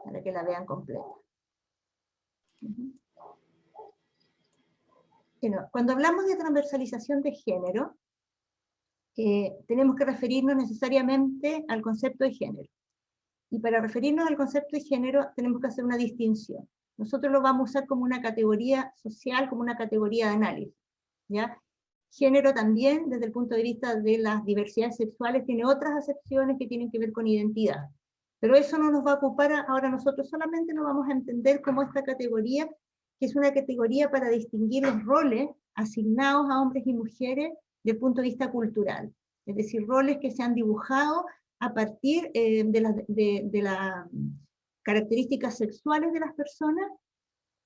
para que la vean completa. Bueno, cuando hablamos de transversalización de género, tenemos que referirnos necesariamente al concepto de género. Y para referirnos al concepto de género tenemos que hacer una distinción. Nosotros lo vamos a usar como una categoría social, como una categoría de análisis, ¿ya? Género también, desde el punto de vista de las diversidades sexuales, tiene otras acepciones que tienen que ver con identidad. Pero eso no nos va a ocupar ahora nosotros, solamente nos vamos a entender como esta categoría, que es una categoría para distinguir los roles asignados a hombres y mujeres desde el punto de vista cultural. Es decir, roles que se han dibujado a partir de las características sexuales de las personas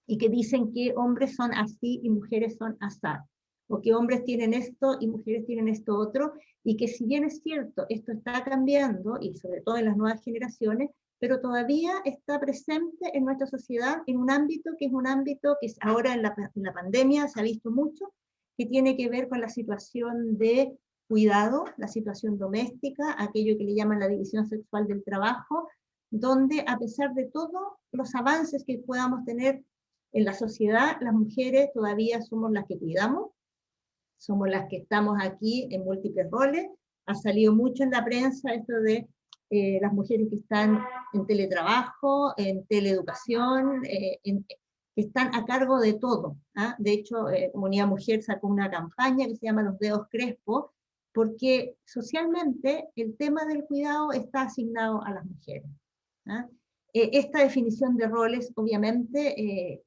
y que dicen que hombres son así y mujeres son asá, o que hombres tienen esto y mujeres tienen esto otro, y que si bien es cierto, esto está cambiando, y sobre todo en las nuevas generaciones, pero todavía está presente en nuestra sociedad en un ámbito que es ahora en la pandemia se ha visto mucho, que tiene que ver con la situación de cuidado, la situación doméstica, aquello que le llaman la división sexual del trabajo, donde a pesar de todos los avances que podamos tener en la sociedad, las mujeres todavía somos las que cuidamos, somos las que estamos aquí en múltiples roles. Ha salido mucho en la prensa esto de las mujeres que están en teletrabajo, en teleeducación, que están a cargo de todo. ¿Ah? De hecho, Comunidad Mujer sacó una campaña que se llama Los Dedos Crespos, porque socialmente el tema del cuidado está asignado a las mujeres. ¿Ah? Esta definición de roles, obviamente,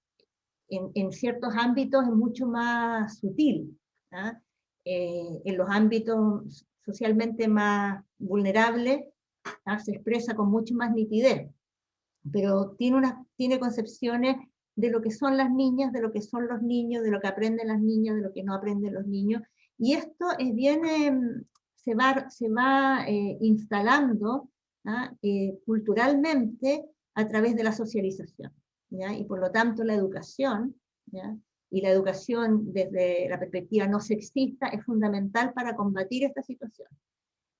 en ciertos ámbitos es mucho más sutil. ¿Ah? En los ámbitos socialmente más vulnerables, ¿ah? Se expresa con mucho más nitidez, pero tiene concepciones de lo que son las niñas, de lo que son los niños, de lo que aprenden las niñas, de lo que no aprenden los niños, y esto se va instalando, ¿ah? Culturalmente a través de la socialización, ¿ya? Y por lo tanto la educación, ¿ya? Y la educación desde la perspectiva no sexista es fundamental para combatir esta situación.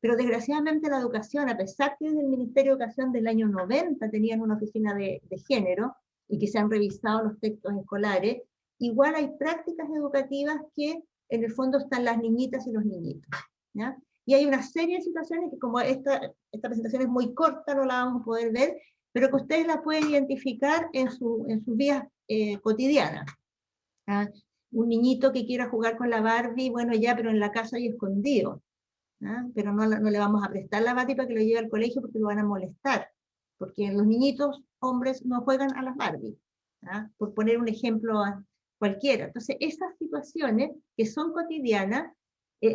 Pero desgraciadamente la educación, a pesar que desde el Ministerio de Educación del año 90 tenían una oficina de género y que se han revisado los textos escolares, igual hay prácticas educativas que en el fondo están las niñitas y los niñitos, ¿ya? Y hay una serie de situaciones que, como esta presentación es muy corta, no la vamos a poder ver, pero que ustedes la pueden identificar en sus vidas cotidianas. ¿Ah? Un niñito que quiera jugar con la Barbie, bueno, ya, pero en la casa hay escondido. ¿Ah? Pero no le vamos a prestar la Barbie para que lo lleve al colegio porque lo van a molestar. Porque los niñitos hombres no juegan a las Barbie. ¿Ah? Por poner un ejemplo cualquiera. Entonces, esas situaciones que son cotidianas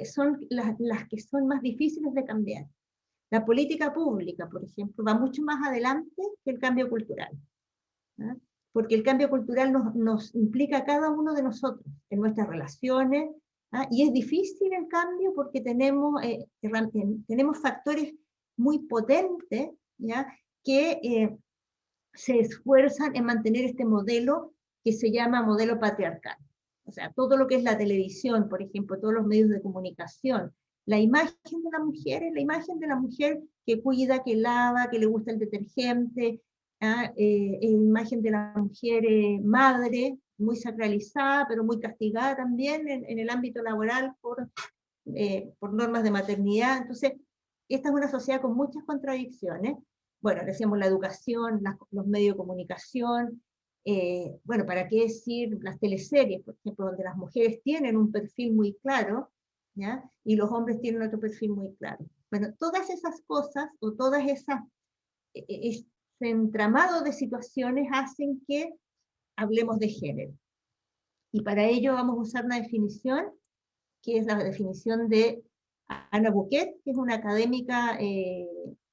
son las que son más difíciles de cambiar. La política pública, por ejemplo, va mucho más adelante que el cambio cultural. ¿Ah? Porque el cambio cultural nos implica a cada uno de nosotros, en nuestras relaciones, ¿ah? Y es difícil el cambio porque tenemos factores muy potentes, ¿ya? Que se esfuerzan en mantener este modelo que se llama modelo patriarcal. O sea, todo lo que es la televisión, por ejemplo, todos los medios de comunicación, la imagen de la mujer es la imagen de la mujer que cuida, que lava, que le gusta el detergente, imagen de la mujer madre, muy sacralizada, pero muy castigada también en el ámbito laboral por normas de maternidad. Entonces, esta es una sociedad con muchas contradicciones. Bueno, decíamos la educación, los medios de comunicación, bueno, ¿para qué decir las teleseries, por ejemplo, donde las mujeres tienen un perfil muy claro, ¿ya? Y los hombres tienen otro perfil muy claro? Bueno, todas esas cosas, o todas esas, ese entramado de situaciones hacen que hablemos de género. Y para ello vamos a usar una definición, que es la definición de Ana Buquet, que es una académica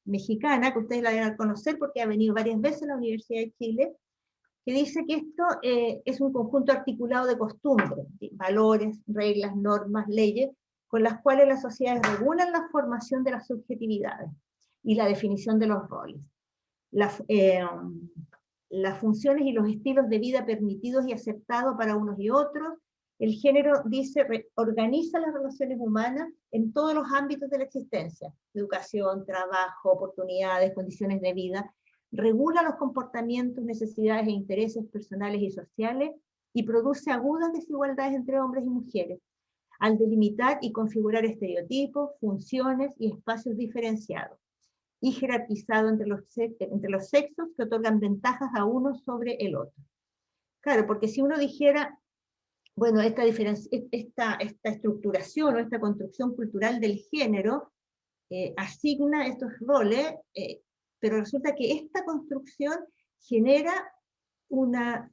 mexicana, que ustedes la deben conocer porque ha venido varias veces a la Universidad de Chile, que dice que esto es un conjunto articulado de costumbres, valores, reglas, normas, leyes, con las cuales las sociedades regulan la formación de las subjetividades y la definición de los roles. Las funciones y los estilos de vida permitidos y aceptados para unos y otros. El género, dice, organiza las relaciones humanas en todos los ámbitos de la existencia: educación, trabajo, oportunidades, condiciones de vida, regula los comportamientos, necesidades e intereses personales y sociales, y produce agudas desigualdades entre hombres y mujeres, al delimitar y configurar estereotipos, funciones y espacios diferenciados, y jerarquizado entre los sexos que otorgan ventajas a uno sobre el otro. Claro, porque si uno dijera, bueno, esta estructuración o esta construcción cultural del género asigna estos roles, pero resulta que esta construcción genera una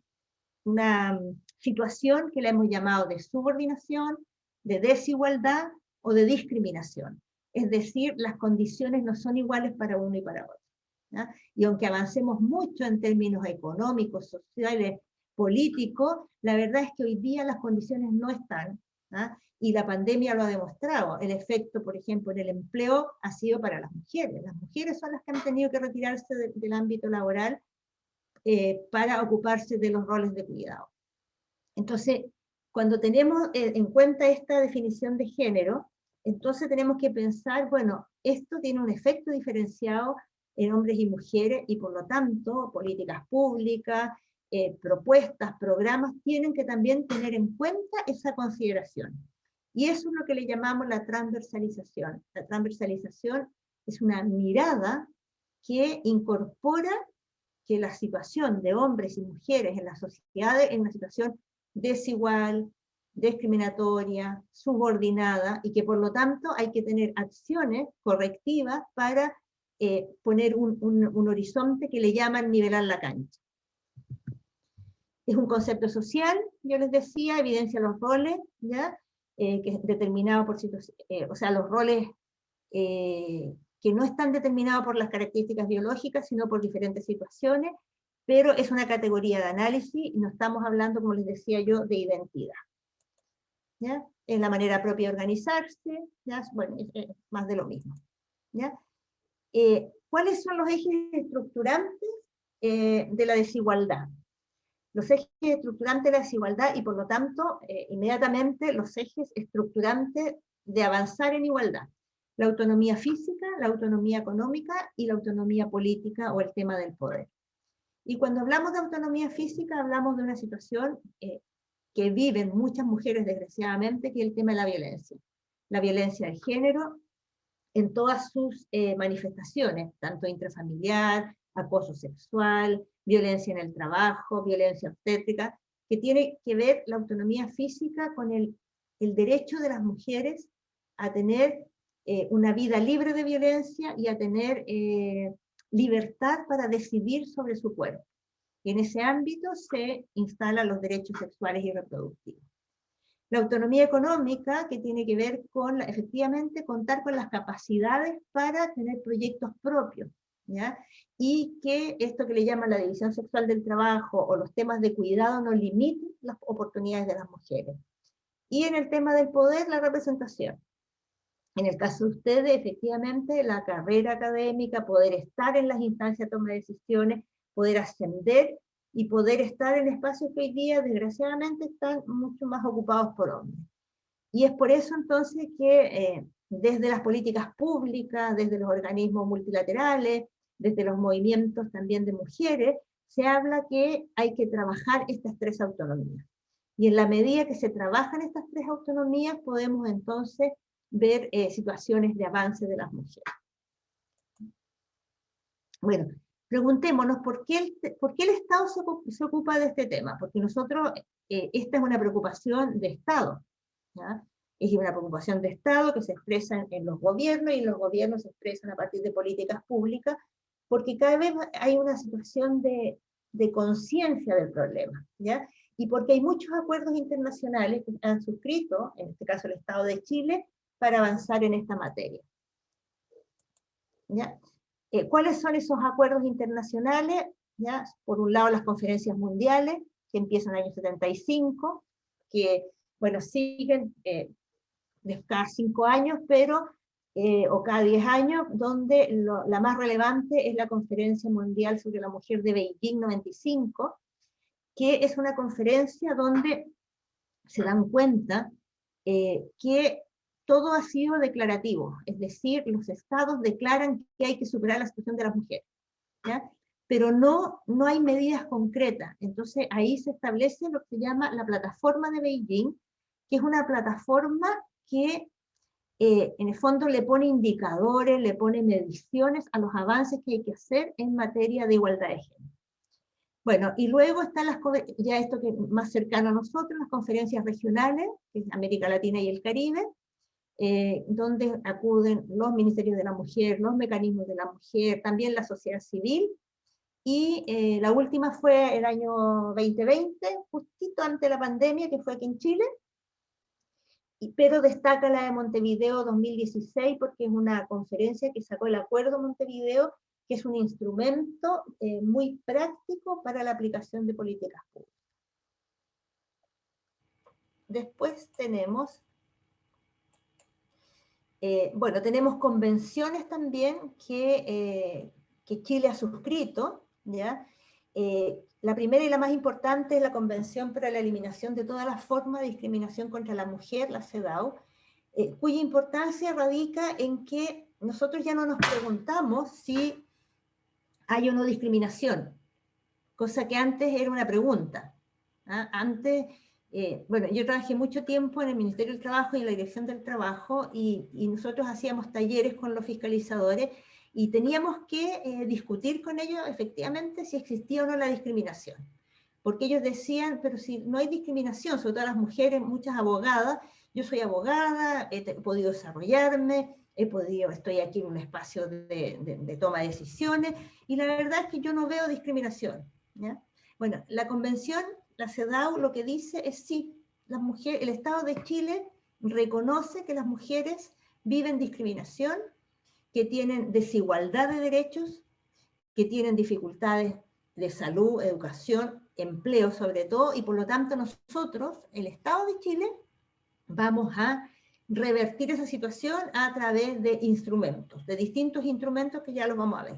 situación que la hemos llamado de subordinación, de desigualdad o de discriminación. Es decir, las condiciones no son iguales para uno y para otro, ¿ya? Y aunque avancemos mucho en términos económicos, sociales, políticos, la verdad es que hoy día las condiciones no están, ¿ya? Y la pandemia lo ha demostrado. El efecto, por ejemplo, en el empleo ha sido para las mujeres. Las mujeres son las que han tenido que retirarse del ámbito laboral para ocuparse de los roles de cuidado. Entonces, cuando tenemos en cuenta esta definición de género, entonces tenemos que pensar, bueno, esto tiene un efecto diferenciado en hombres y mujeres, y por lo tanto, políticas públicas, propuestas, programas, tienen que también tener en cuenta esa consideración. Y eso es lo que le llamamos la transversalización. La transversalización es una mirada que incorpora que la situación de hombres y mujeres en la sociedad es una situación desigual, discriminatoria, subordinada, y que por lo tanto hay que tener acciones correctivas para poner un horizonte que le llaman nivelar la cancha. Es un concepto social, yo les decía, evidencia los roles, ¿ya? Que es determinado por o sea, los roles que no están determinados por las características biológicas, sino por diferentes situaciones, pero es una categoría de análisis, y no estamos hablando, como les decía yo, de identidad. ¿Ya? Es la manera propia de organizarse, ¿ya? Bueno, es más de lo mismo. ¿Ya? ¿Cuáles son los ejes estructurantes de la desigualdad? Los ejes estructurantes de la desigualdad, y por lo tanto, inmediatamente los ejes estructurantes de avanzar en igualdad: la autonomía física, la autonomía económica y la autonomía política, o el tema del poder. Y cuando hablamos de autonomía física, hablamos de una situación que viven muchas mujeres, desgraciadamente, que es el tema de la violencia. La violencia de género en todas sus manifestaciones, tanto intrafamiliar, acoso sexual, violencia en el trabajo, violencia obstétrica, que tiene que ver la autonomía física con el derecho de las mujeres a tener una vida libre de violencia y a tener libertad para decidir sobre su cuerpo. Y en ese ámbito se instalan los derechos sexuales y reproductivos. La autonomía económica, que tiene que ver con, efectivamente, contar con las capacidades para tener proyectos propios, ¿ya? Y que esto que le llaman la división sexual del trabajo o los temas de cuidado no limiten las oportunidades de las mujeres. Y en el tema del poder, la representación. En el caso de ustedes, efectivamente, la carrera académica, poder estar en las instancias de toma de decisiones, poder ascender y poder estar en espacios que hoy día, desgraciadamente, están mucho más ocupados por hombres. Y es por eso, entonces, que desde las políticas públicas, desde los organismos multilaterales, desde los movimientos también de mujeres, se habla que hay que trabajar estas tres autonomías. Y en la medida que se trabajan estas tres autonomías, podemos entonces ver situaciones de avance de las mujeres. Bueno, preguntémonos por qué el Estado se ocupa de este tema, porque nosotros, esta es una preocupación de Estado, ¿ya? Es una preocupación de Estado que se expresa en los gobiernos, y los gobiernos se expresan a partir de políticas públicas, porque cada vez hay una situación de conciencia del problema, ¿ya? Y porque hay muchos acuerdos internacionales que han suscrito, en este caso el Estado de Chile, para avanzar en esta materia. ¿Ya? ¿Cuáles son esos acuerdos internacionales? ¿Ya? Por un lado, las conferencias mundiales, que empiezan en el año 75, que, bueno, siguen cada 5 años, pero, o cada 10 años, donde la más relevante es la Conferencia Mundial sobre la Mujer de Beijing 95, que es una conferencia donde se dan cuenta que todo ha sido declarativo, es decir, los estados declaran que hay que superar la situación de las mujeres, ¿ya? pero no hay medidas concretas. Entonces ahí se establece lo que se llama la plataforma de Beijing, que es una plataforma que en el fondo le pone indicadores, le pone mediciones a los avances que hay que hacer en materia de igualdad de género. Bueno, y luego están ya esto que es más cercano a nosotros, las conferencias regionales, que es América Latina y el Caribe, donde acuden los ministerios de la mujer, los mecanismos de la mujer, también la sociedad civil, y la última fue el año 2020, justito antes de la pandemia, que fue aquí en Chile, pero destaca la de Montevideo 2016 porque es una conferencia que sacó el Acuerdo Montevideo, que es un instrumento muy práctico para la aplicación de políticas públicas. Después tenemos, bueno, tenemos convenciones también que Chile ha suscrito, ¿ya? La primera y la más importante es la Convención para la Eliminación de todas las formas de discriminación contra la mujer, la CEDAW, cuya importancia radica en que nosotros ya no nos preguntamos si hay o no discriminación, cosa que antes era una pregunta. ¿Ah? Antes, bueno, yo trabajé mucho tiempo en el Ministerio del Trabajo y en la Dirección del Trabajo, y nosotros hacíamos talleres con los fiscalizadores, y teníamos que discutir con ellos efectivamente si existía o no la discriminación. Porque ellos decían, pero si no hay discriminación, sobre todo las mujeres, muchas abogadas, yo soy abogada, he podido desarrollarme, estoy aquí en un espacio de toma de decisiones, y la verdad es que yo no veo discriminación, ¿ya? Bueno, la convención, la CEDAW, lo que dice es sí, las mujeres, el Estado de Chile reconoce que las mujeres viven discriminación, que tienen desigualdad de derechos, que tienen dificultades de salud, educación, empleo sobre todo, y por lo tanto nosotros, el Estado de Chile, vamos a revertir esa situación a través de instrumentos, de distintos instrumentos que ya los vamos a ver.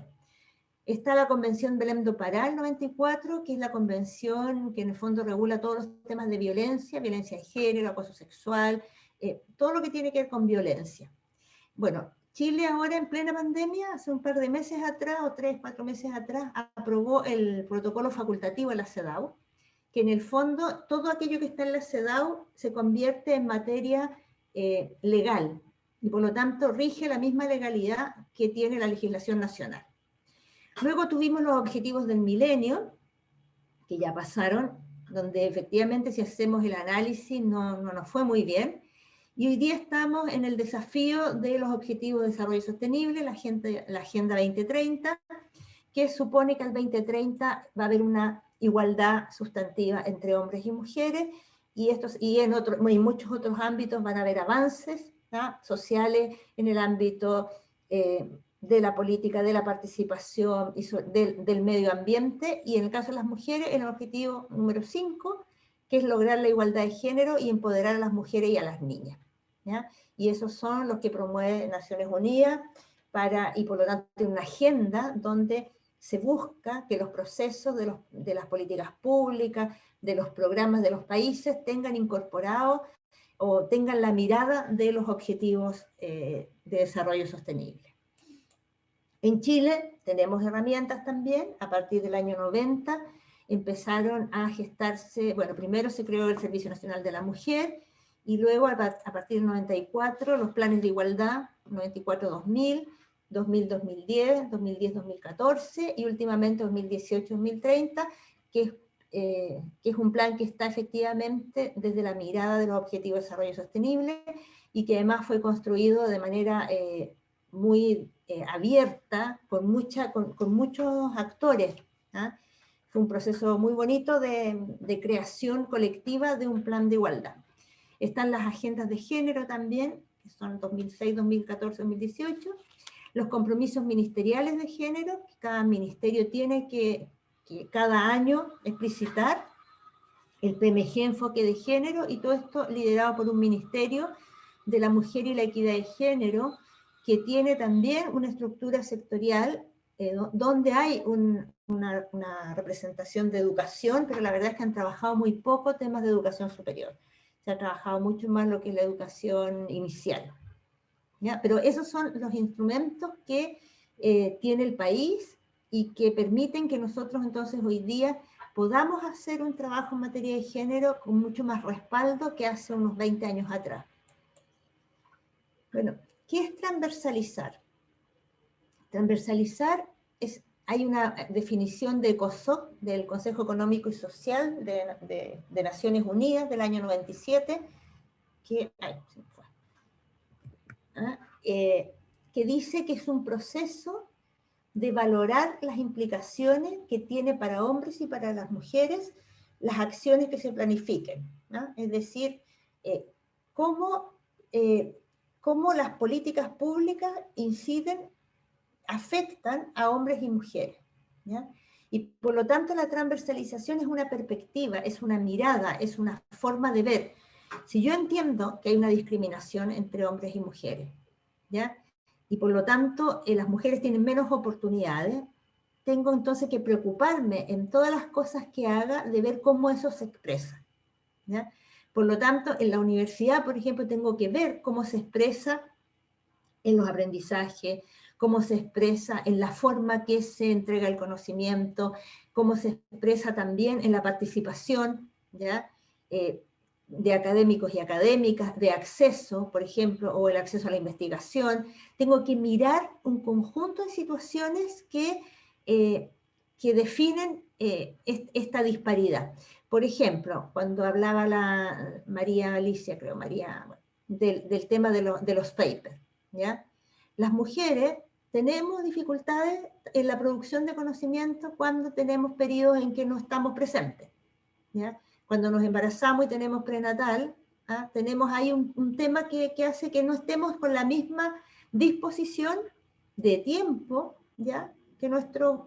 Está la Convención Belém do Pará, el 94, que es la convención que en el fondo regula todos los temas de violencia, violencia de género, acoso sexual, todo lo que tiene que ver con violencia. Bueno, Chile ahora en plena pandemia, hace un par de meses atrás, o 3, 4 meses atrás, aprobó el protocolo facultativo de la CEDAW, que en el fondo todo aquello que está en la CEDAW se convierte en materia legal, y por lo tanto rige la misma legalidad que tiene la legislación nacional. Luego tuvimos los objetivos del milenio, que ya pasaron, donde efectivamente si hacemos el análisis no nos fue muy bien, y hoy día estamos en el desafío de los objetivos de desarrollo sostenible, la Agenda 2030, que supone que al 2030 va a haber una igualdad sustantiva entre hombres y mujeres, y en muchos otros ámbitos van a haber avances, ¿no?, sociales en el ámbito de la política, de la participación y del medio ambiente, y en el caso de las mujeres, el objetivo número 5, que es lograr la igualdad de género y empoderar a las mujeres y a las niñas, ¿ya? Y esos son los que promueve Naciones Unidas, y por lo tanto una agenda donde se busca que los procesos de las políticas públicas, de los programas de los países, tengan incorporado o tengan la mirada de los objetivos de desarrollo sostenible. En Chile tenemos herramientas también. A partir del año 90 empezaron a gestarse, bueno, primero se creó el Servicio Nacional de la Mujer, y luego a partir del 94 los planes de igualdad, 94-2000, 2000-2010, 2010-2014, y últimamente 2018-2030, que es un plan que está efectivamente desde la mirada de los Objetivos de Desarrollo Sostenible, y que además fue construido de manera muy abierta, con muchos actores, ¿ah? Fue un proceso muy bonito de creación colectiva de un plan de igualdad. Están las agendas de género también, que son 2006, 2014, 2018, los compromisos ministeriales de género, que cada ministerio tiene que cada año explicitar el PMG enfoque de género, y todo esto liderado por un ministerio de la mujer y la equidad de género, que tiene también una estructura sectorial donde hay una representación de educación, pero la verdad es que han trabajado muy poco temas de educación superior. Se ha trabajado mucho más lo que es la educación inicial, ¿ya? Pero esos son los instrumentos que tiene el país, y que permiten que nosotros entonces hoy día podamos hacer un trabajo en materia de género con mucho más respaldo que hace unos 20 años atrás. Bueno, ¿qué es transversalizar? Transversalizar es, hay una definición de COSOC, del Consejo Económico y Social de Naciones Unidas del año 97, que, que dice que es un proceso de valorar las implicaciones que tiene para hombres y para las mujeres las acciones que se planifiquen, ¿no? Es decir, cómo las políticas públicas inciden, afectan a hombres y mujeres, ¿ya? Y por lo tanto la transversalización es una perspectiva, es una mirada, es una forma de ver. Si yo entiendo que hay una discriminación entre hombres y mujeres, ¿ya? Y por lo tanto las mujeres tienen menos oportunidades, tengo entonces que preocuparme en todas las cosas que haga de ver cómo eso se expresa, ¿ya? Por lo tanto, en la universidad, por ejemplo, tengo que ver cómo se expresa en los aprendizajes, cómo se expresa en la forma que se entrega el conocimiento, cómo se expresa también en la participación, ¿ya? De académicos y académicas, de acceso, por ejemplo, o el acceso a la investigación. Tengo que mirar un conjunto de situaciones que definen esta disparidad. Por ejemplo, cuando hablaba la María Alicia, creo, María, del tema de los papers, ¿ya? Las mujeres tenemos dificultades en la producción de conocimiento cuando tenemos periodos en que no estamos presentes, ¿ya? Cuando nos embarazamos y tenemos prenatal, ¿ah? Tenemos ahí un tema que hace que no estemos con la misma disposición de tiempo, ¿ya? Que nuestros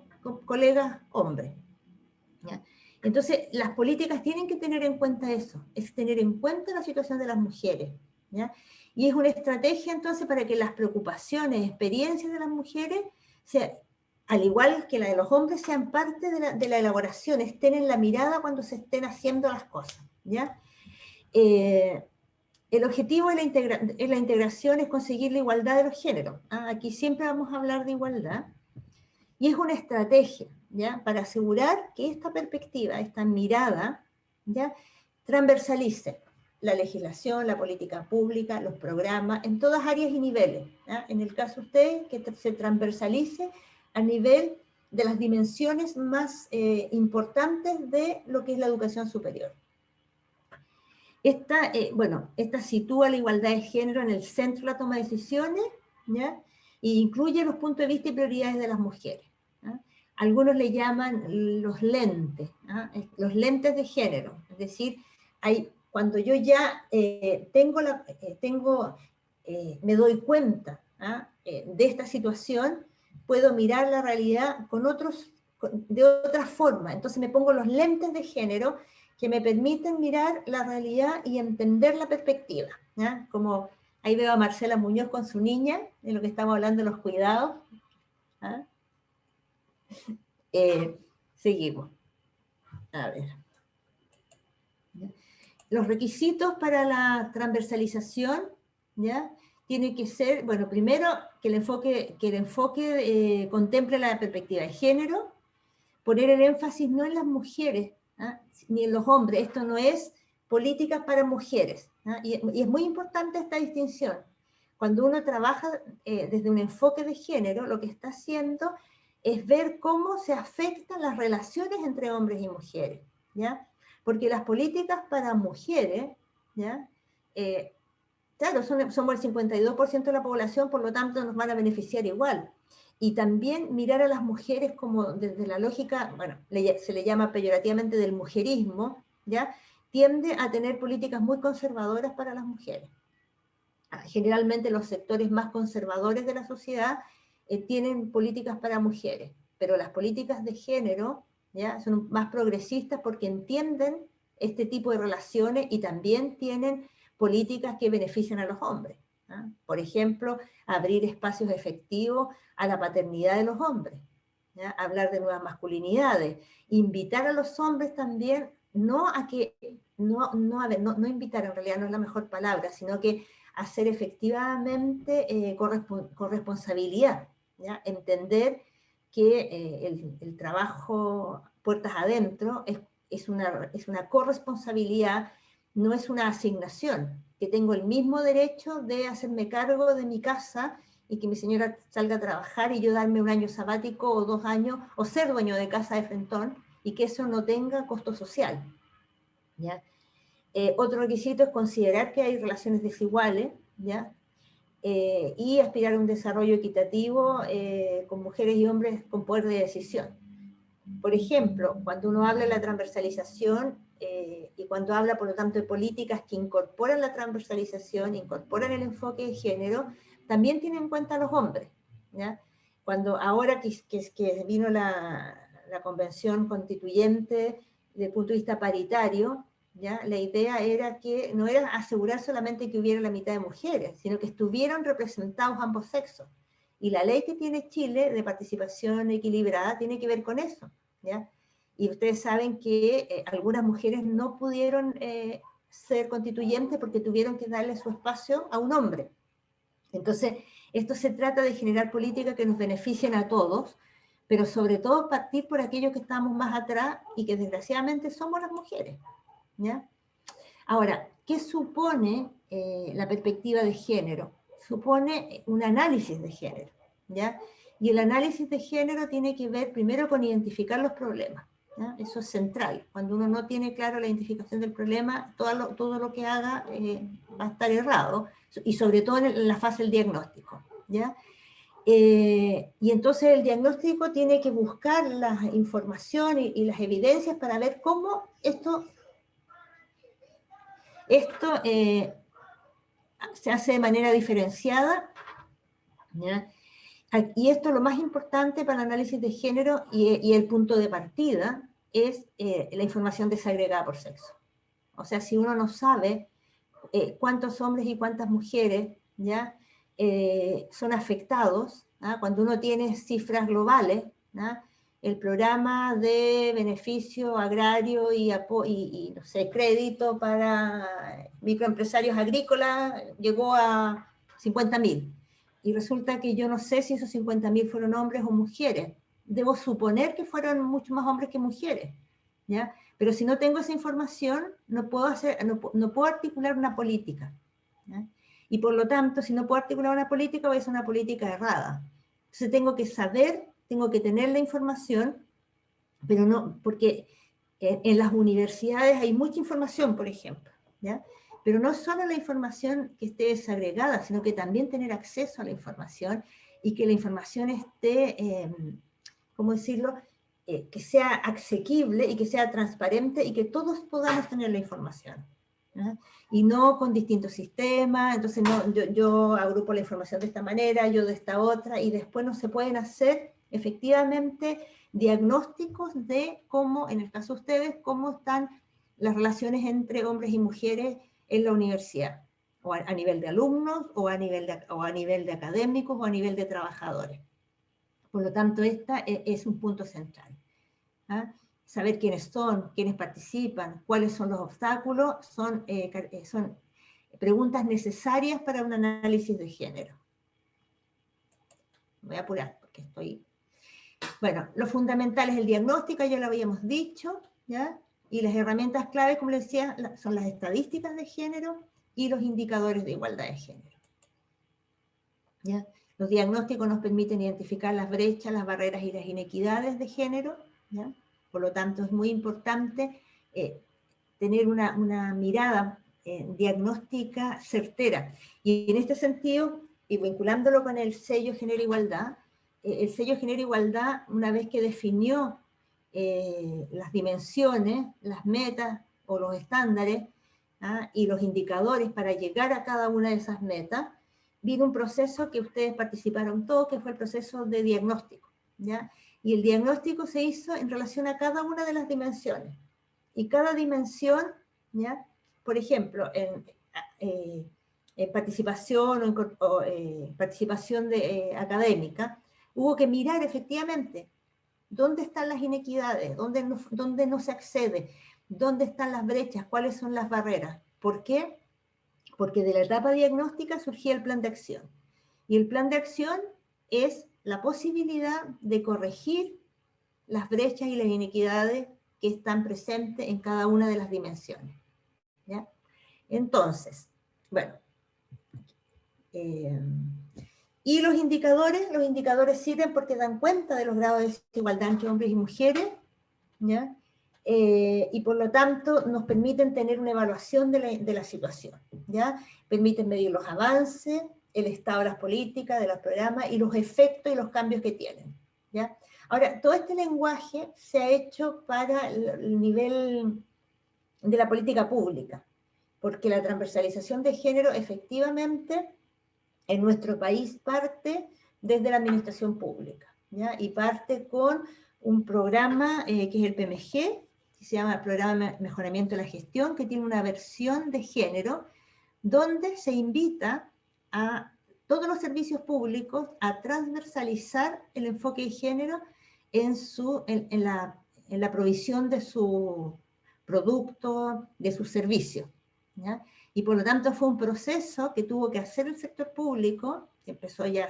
colegas hombres, ¿ya? Entonces, las políticas tienen que tener en cuenta eso, es tener en cuenta la situación de las mujeres, ¿ya? Y es una estrategia entonces para que las preocupaciones, experiencias de las mujeres, al igual que la de los hombres, sean parte de la elaboración, estén en la mirada cuando se estén haciendo las cosas, ¿ya? El objetivo de la integración es conseguir la igualdad de los géneros. ¿Ah? Aquí siempre vamos a hablar de igualdad, y es una estrategia, ¿ya? Para asegurar que esta perspectiva, esta mirada, ¿ya? Transversalice la legislación, la política pública, los programas, en todas áreas y niveles, ¿ya? En el caso de ustedes, que se transversalice a nivel de las dimensiones más importantes de lo que es la educación superior. Esta sitúa la igualdad de género en el centro de la toma de decisiones, ¿ya? E incluye los puntos de vista y prioridades de las mujeres, ¿ya? Algunos le llaman los lentes, ¿ya? Los lentes de género, es decir, cuando yo ya me doy cuenta, ¿ya? De esta situación, puedo mirar la realidad de otra forma, entonces me pongo los lentes de género que me permiten mirar la realidad y entender la perspectiva, ¿ya? Como ahí veo a Marcela Muñoz con su niña, de lo que estamos hablando de los cuidados, ¿ya? Seguimos. A ver. ¿Ya? Los requisitos para la transversalización, ¿ya? Tiene que ser, bueno, primero que el enfoque contemple la perspectiva de género, poner el énfasis no en las mujeres, ¿ah? Ni en los hombres, esto no es políticas para mujeres, ¿ah? Y es muy importante esta distinción. Cuando uno trabaja desde un enfoque de género, lo que está haciendo es ver cómo se afectan las relaciones entre hombres y mujeres, ¿ya? Porque las políticas para mujeres, ¿ya? Claro, somos el 52% de la población, por lo tanto nos van a beneficiar igual. Y también mirar a las mujeres como desde la lógica, bueno, se le llama peyorativamente del mujerismo, ¿ya? Tiende a tener políticas muy conservadoras para las mujeres. Generalmente los sectores más conservadores de la sociedad tienen políticas para mujeres, pero las políticas de género, ¿ya? Son más progresistas porque entienden este tipo de relaciones y también tienen políticas que benefician a los hombres, ¿ah? Por ejemplo, abrir espacios efectivos a la paternidad de los hombres, ¿ya? Hablar de nuevas masculinidades, invitar a los hombres también, no invitar, en realidad no es la mejor palabra, sino que hacer efectivamente corresponsabilidad, ¿ya? Entender que el trabajo puertas adentro es una corresponsabilidad, no es una asignación, que tengo el mismo derecho de hacerme cargo de mi casa y que mi señora salga a trabajar y yo darme un año sabático o 2 años, o ser dueño de casa de frentón, y que eso no tenga costo social, ¿ya? Otro requisito es considerar que hay relaciones desiguales, ¿ya? Y aspirar a un desarrollo equitativo con mujeres y hombres con poder de decisión. Por ejemplo, cuando uno habla de la transversalización y cuando habla, por lo tanto, de políticas que incorporan la transversalización, incorporan el enfoque de género, también tienen en cuenta a los hombres, ¿ya? Cuando ahora que vino la convención constituyente desde el punto de vista paritario, ¿ya? La idea era que no era asegurar solamente que hubiera la mitad de mujeres, sino que estuvieran representados ambos sexos. Y la ley que tiene Chile de participación equilibrada tiene que ver con eso, ¿ya? Y ustedes saben que algunas mujeres no pudieron ser constituyentes porque tuvieron que darle su espacio a un hombre. Entonces, esto se trata de generar políticas que nos beneficien a todos, pero sobre todo partir por aquellos que estamos más atrás y que desgraciadamente somos las mujeres, ¿ya? Ahora, ¿qué supone la perspectiva de género? Supone un análisis de género, ¿ya? Y el análisis de género tiene que ver primero con identificar los problemas, ¿ya? Eso es central. Cuando uno no tiene claro la identificación del problema, todo lo que haga va a estar errado, y sobre todo en la fase del diagnóstico, ¿ya? Y entonces el diagnóstico tiene que buscar la información y las evidencias para ver cómo esto se hace de manera diferenciada, ¿ya? Y esto, lo más importante para el análisis de género y el punto de partida es la información desagregada por sexo. O sea, si uno no sabe cuántos hombres y cuántas mujeres, ¿ya? Son afectados, ¿ya? Cuando uno tiene cifras globales, ¿ya? El programa de beneficio agrario y no sé, crédito para microempresarios agrícolas llegó a 50.000. Y resulta que yo no sé si esos 50.000 fueron hombres o mujeres. Debo suponer que fueron mucho más hombres que mujeres, ¿ya? Pero si no tengo esa información, no puedo articular una política, ¿ya? Y por lo tanto, si no puedo articular una política, voy a hacer una política errada. Entonces tengo que saber, tengo que tener la información, pero no, porque en las universidades hay mucha información, por ejemplo, ¿ya? Pero no solo la información que esté desagregada, sino que también tener acceso a la información y que la información esté, ¿cómo decirlo?, que sea asequible y que sea transparente y que todos podamos tener la información, ¿ya? Y no con distintos sistemas. Entonces yo agrupo la información de esta manera, yo de esta otra, y después no se pueden hacer efectivamente diagnósticos de cómo, en el caso de ustedes, cómo están las relaciones entre hombres y mujeres en la universidad, o a nivel de alumnos, o a nivel de académicos, o a nivel de trabajadores. Por lo tanto, esta es un punto central, ¿ah? Saber quiénes son, quiénes participan, cuáles son los obstáculos, son preguntas necesarias para un análisis de género. Me voy a apurar porque estoy... Bueno, lo fundamental es el diagnóstico, ya lo habíamos dicho, ¿ya? Y las herramientas clave, como les decía, son las estadísticas de género y los indicadores de igualdad de género, ¿ya? Los diagnósticos nos permiten identificar las brechas, las barreras y las inequidades de género, ¿ya? Por lo tanto, es muy importante tener una mirada diagnóstica certera. Y en este sentido, y vinculándolo con el sello Género Igualdad, el sello Género Igualdad, una vez que definió las dimensiones, las metas o los estándares, ¿ah?, y los indicadores para llegar a cada una de esas metas, vino un proceso que ustedes participaron todos, que fue el proceso de diagnóstico, ¿ya? Y el diagnóstico se hizo en relación a cada una de las dimensiones. Y cada dimensión, ¿ya? Por ejemplo, en participación participación académica, hubo que mirar efectivamente dónde están las inequidades, dónde no se accede, dónde están las brechas, cuáles son las barreras. ¿Por qué? Porque de la etapa diagnóstica surgía el plan de acción. Y el plan de acción es la posibilidad de corregir las brechas y las inequidades que están presentes en cada una de las dimensiones. ¿Ya? Entonces, bueno, y los indicadores sirven porque dan cuenta de los grados de desigualdad entre hombres y mujeres, ¿ya? Y por lo tanto nos permiten tener una evaluación de la situación, ¿ya? Permiten medir los avances, el estado de las políticas, de los programas, y los efectos y los cambios que tienen, ¿ya? Ahora, todo este lenguaje se ha hecho para el nivel de la política pública, porque la transversalización de género efectivamente en nuestro país parte desde la administración pública, ¿ya? Y parte con un programa que es el PMG, que se llama Programa de Mejoramiento de la Gestión, que tiene una versión de género, donde se invita a todos los servicios públicos a transversalizar el enfoque de género en la provisión de su producto, de sus servicios, ¿ya? Y por lo tanto fue un proceso que tuvo que hacer el sector público, que empezó ya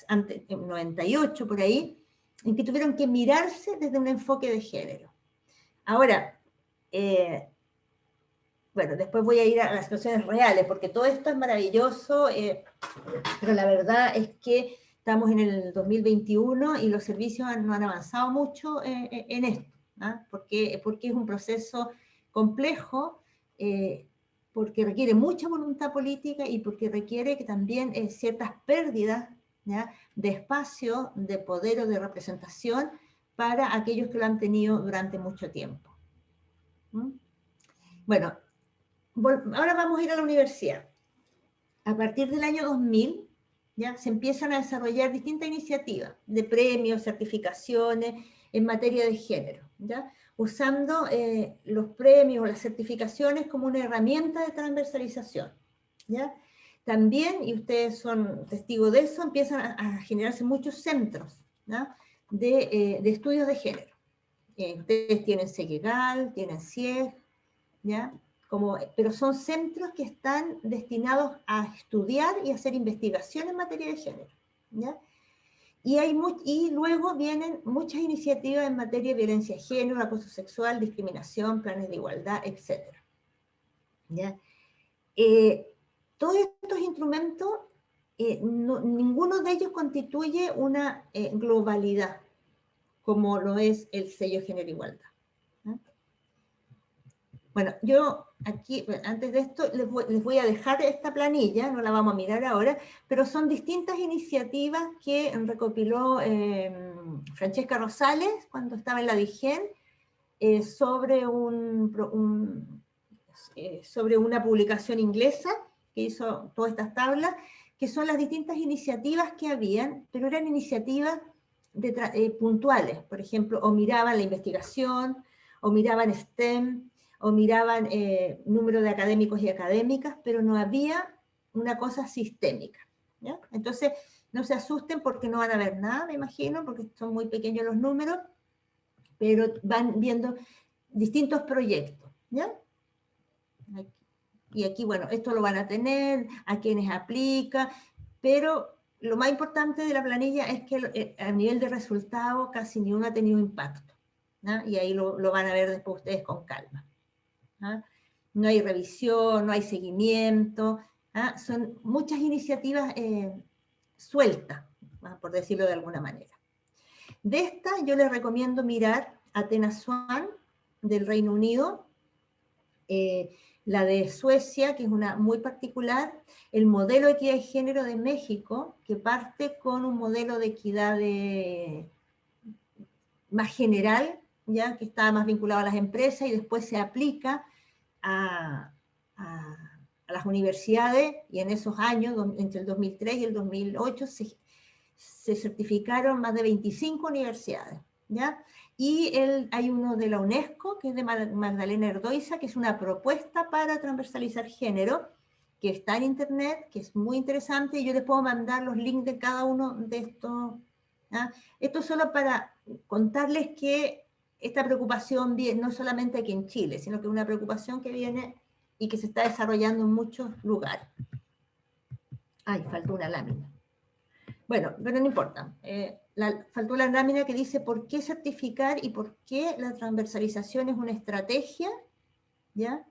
antes, en 98 por ahí, en que tuvieron que mirarse desde un enfoque de género. Ahora, bueno, después voy a ir a las situaciones reales, porque todo esto es maravilloso, pero la verdad es que estamos en el 2021 y los servicios no han avanzado mucho en esto, ¿ah? Porque es un proceso complejo, porque requiere mucha voluntad política y porque requiere que también ciertas pérdidas, ¿ya?, de espacio, de poder o de representación para aquellos que lo han tenido durante mucho tiempo. Bueno, ahora vamos a ir a la universidad. A partir del año 2000, ¿ya?, se empiezan a desarrollar distintas iniciativas de premios, certificaciones en materia de género, ¿ya?, usando los premios o las certificaciones como una herramienta de transversalización, ¿ya? También, y ustedes son testigos de eso, empiezan a generarse muchos centros, ¿ya?, de estudios de género. Ustedes tienen CEGEGAL, tienen CIEG, ¿ya?, pero son centros que están destinados a estudiar y hacer investigación en materia de género, ¿ya? Y luego vienen muchas iniciativas en materia de violencia de género, acoso sexual, discriminación, planes de igualdad, etc. ¿Ya? Todos estos instrumentos, ninguno de ellos constituye una globalidad, como lo es el sello Género Igualdad. ¿Ya? Bueno, yo aquí, antes de esto, les voy a dejar esta planilla, no la vamos a mirar ahora, pero son distintas iniciativas que recopiló Francesca Rosales cuando estaba en la DIGEN sobre una publicación inglesa que hizo todas estas tablas, que son las distintas iniciativas que habían, pero eran iniciativas puntuales, por ejemplo, o miraban la investigación, o miraban STEM, o miraban número de académicos y académicas, pero no había una cosa sistémica, ¿ya? Entonces, no se asusten porque no van a ver nada, me imagino, porque son muy pequeños los números, pero van viendo distintos proyectos, ¿ya? Y aquí, bueno, esto lo van a tener, a quienes aplica, pero lo más importante de la planilla es que a nivel de resultado casi ni uno ha tenido impacto, ¿no? Y ahí lo van a ver después ustedes con calma, ¿no? No hay revisión, no hay seguimiento, ¿no? Son muchas iniciativas sueltas, ¿no?, por decirlo de alguna manera. De esta yo les recomiendo mirar Athena Swan del Reino Unido, la de Suecia, que es una muy particular, el modelo de equidad de género de México, que parte con un modelo de equidad más general, ya que está más vinculado a las empresas y después se aplica a las universidades, y en esos años, entre el 2003 y el 2008, se certificaron más de 25 universidades, ¿ya? Y hay uno de la UNESCO, que es de Magdalena Erdoiza, que es una propuesta para transversalizar género, que está en internet, que es muy interesante, y yo les puedo mandar los links de cada uno de estos, ¿ya? Esto solo para contarles que esta preocupación viene no solamente aquí en Chile, sino que es una preocupación que viene y que se está desarrollando en muchos lugares. Ay, faltó una lámina. Bueno, pero no importa. Faltó la lámina que dice por qué certificar y por qué la transversalización es una estrategia, ¿ya?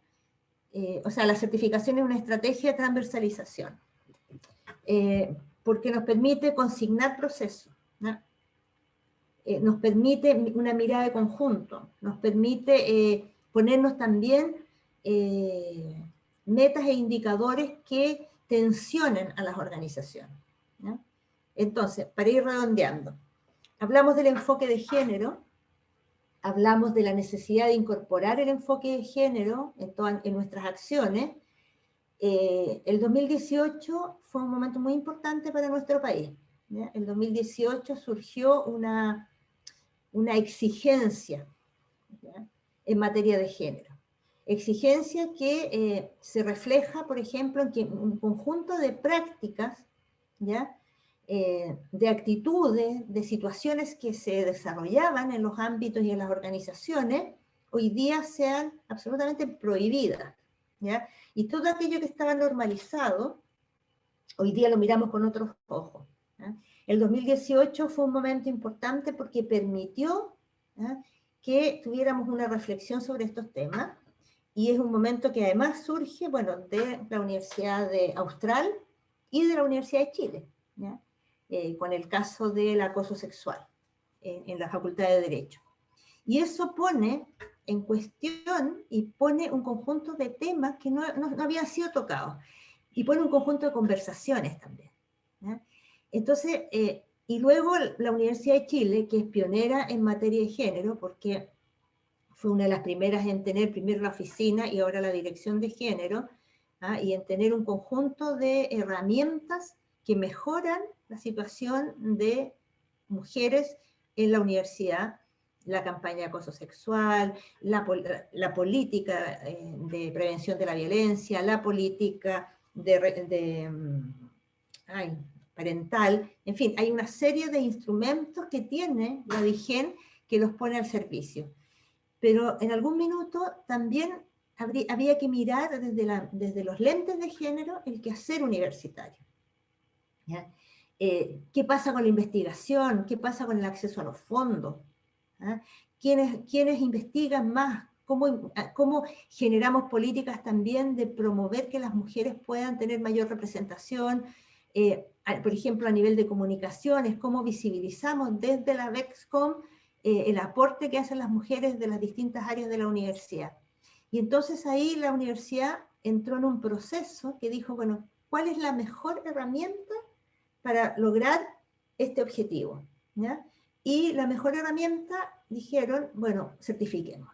O sea, la certificación es una estrategia de transversalización. Porque nos permite consignar procesos, ¿no? Nos permite una mirada de conjunto, nos permite ponernos también metas e indicadores que tensionen a las organizaciones, ¿no? Entonces, para ir redondeando, hablamos del enfoque de género, hablamos de la necesidad de incorporar el enfoque de género en nuestras acciones. El 2018 fue un momento muy importante para nuestro país, ¿ya? El 2018 surgió una exigencia, ¿ya?, en materia de género. Exigencia que se refleja, por ejemplo, en que un conjunto de prácticas, ¿ya?, de actitudes, de situaciones que se desarrollaban en los ámbitos y en las organizaciones, hoy día sean absolutamente prohibidas, ¿ya? Y todo aquello que estaba normalizado, hoy día lo miramos con otros ojos, ¿ya? El 2018 fue un momento importante porque permitió, ¿ya?, que tuviéramos una reflexión sobre estos temas, y es un momento que además surge, bueno, de la Universidad de Austral y de la Universidad de Chile, ¿ya? Con el caso del acoso sexual en la Facultad de Derecho. Y eso pone en cuestión y pone un conjunto de temas que no habían sido tocados, y pone un conjunto de conversaciones también, ¿ya? Entonces, y luego la Universidad de Chile, que es pionera en materia de género, porque fue una de las primeras en tener primero la oficina y ahora la dirección de género, ¿ah?, y en tener un conjunto de herramientas que mejoran la situación de mujeres en la universidad, la campaña de acoso sexual, la política de prevención de la violencia, la política parental, en fin, hay una serie de instrumentos que tiene la DIGEN que los pone al servicio. Pero en algún minuto también había que mirar desde los lentes de género el quehacer universitario, ¿ya? ¿Qué pasa con la investigación? ¿Qué pasa con el acceso a los fondos? ¿Ah? ¿Quiénes investigan más? ¿Cómo generamos políticas también de promover que las mujeres puedan tener mayor representación? Por ejemplo, a nivel de comunicaciones, ¿cómo visibilizamos desde la VEXCOM el aporte que hacen las mujeres de las distintas áreas de la universidad? Y entonces ahí la universidad entró en un proceso que dijo, bueno, ¿cuál es la mejor herramienta para lograr este objetivo? ¿Ya? Y la mejor herramienta, dijeron, bueno, certifiquemos.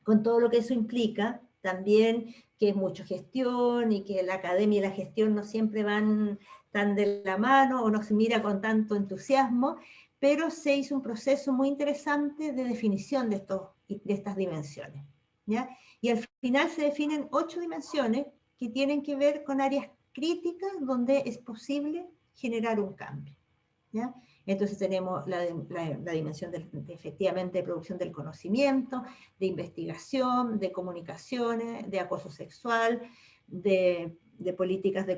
Con todo lo que eso implica, también que es mucha gestión y que la academia y la gestión no siempre van tan de la mano o no se mira con tanto entusiasmo, pero se hizo un proceso muy interesante de definición de estas dimensiones, ¿ya? Y al final se definen 8 dimensiones que tienen que ver con áreas críticas donde es posible generar un cambio, ¿ya? Entonces tenemos la dimensión efectivamente de producción del conocimiento, de investigación, de comunicaciones, de acoso sexual, de políticas de